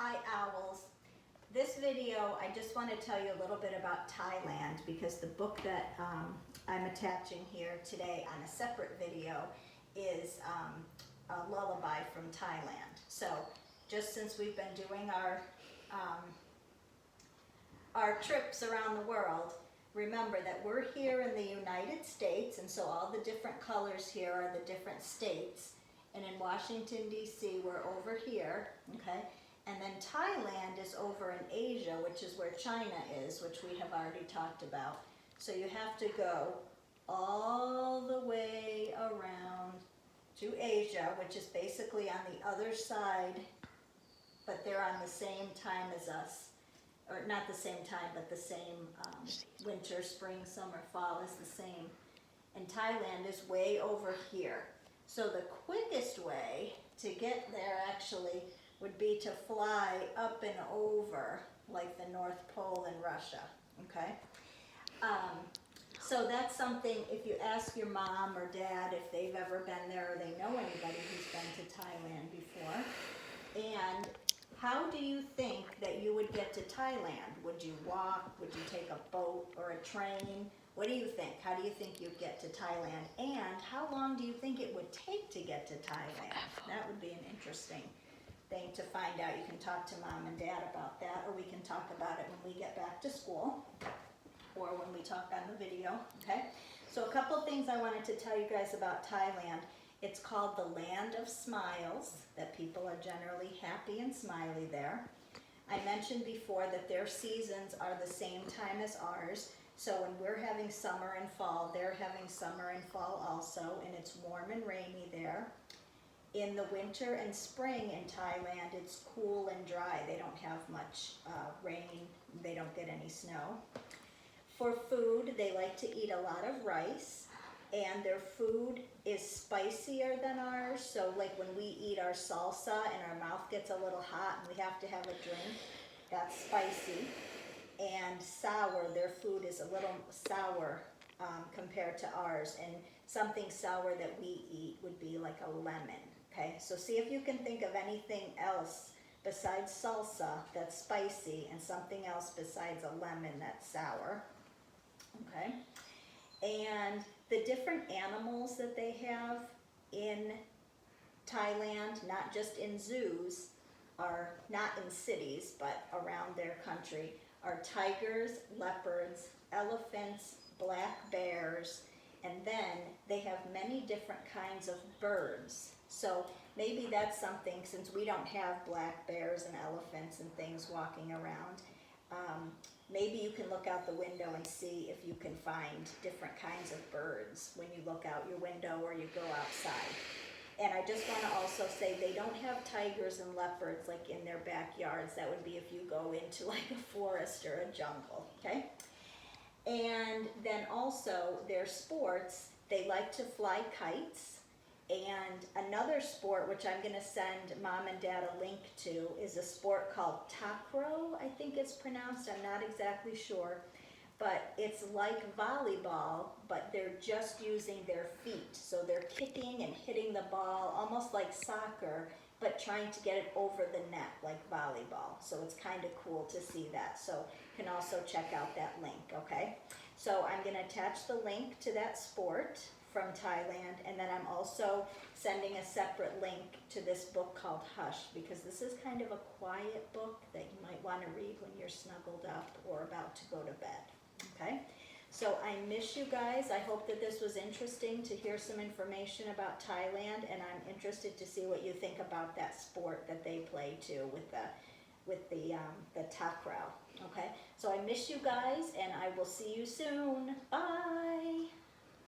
Hi Owls. This video, I just want to tell you a little bit about Thailand because the book that I'm attaching here today on a separate video is a lullaby from Thailand. So just since we've been doing our trips around the world, remember that we're here in the United States, and so all the different colors here are the different states. And in Washington, D.C., we're over here, okay? And then Thailand is over in Asia, which is where China is, which we have already talked about. So you have to go all the way around to Asia, which is basically on the other side, but they're on the same time as us. Or not the same time, but the same winter, spring, summer, fall is the same. And Thailand is way over here. So the quickest way to get there actually would be to fly up and over like the North Pole in Russia, okay? So that's something, if you ask your mom or dad if they've ever been there or they know anybody who's been to Thailand before. And how do you think that you would get to Thailand? Would you walk? Would you take a boat or a train? What do you think? How do you think you'd get to Thailand? And how long do you think it would take to get to Thailand? That would be an interesting thing to find out. You can talk to mom and dad about that, or we can talk about it when we get back to school, or when we talk on the video, okay? So a couple of things I wanted to tell you guys about Thailand. It's called the Land of Smiles, that people are generally happy and smiley there. I mentioned before that their seasons are the same time as ours. So when we're having summer and fall, they're having summer and fall also, and it's warm and rainy there. In the winter and spring in Thailand, it's cool and dry. They don't have much rain. They don't get any snow. For food, they like to eat a lot of rice, and their food is spicier than ours. So like when we eat our salsa and our mouth gets a little hot and we have to have a drink, that's spicy. And sour, their food is a little sour compared to ours. And something sour that we eat would be like a lemon. Okay, so see if you can think of anything else besides salsa that's spicy and something else besides a lemon that's sour. Okay, and the different animals that they have in Thailand, not just in zoos, are not in cities, but around their country, are tigers, leopards, elephants, black bears, and then they have many different kinds of birds. So maybe that's something, since we don't have black bears and elephants and things walking around, maybe you can look out the window and see if you can find different kinds of birds when you look out your window or you go outside. And I just want to also say they don't have tigers and leopards like in their backyards. That would be if you go into like a forest or a jungle, okay? And then also their sports, they like to fly kites. And another sport, which I'm going to send mom and dad a link to, is a sport called takraw, I think it's pronounced. I'm not exactly sure. But it's like volleyball, but they're just using their feet. So they're kicking and hitting the ball, almost like soccer, but trying to get it over the net like volleyball. So it's kind of cool to see that. So you can also check out that link, okay? So I'm going to attach the link to that sport from Thailand, and then I'm also sending a separate link to this book called Hush, because this is kind of a quiet book that you might want to read when you're snuggled up or about to go to bed. Okay, so I miss you guys. I hope that this was interesting to hear some information about Thailand, and I'm interested to see what you think about that sport that they play too with the takraw. Okay, so I miss you guys, and I will see you soon. Bye.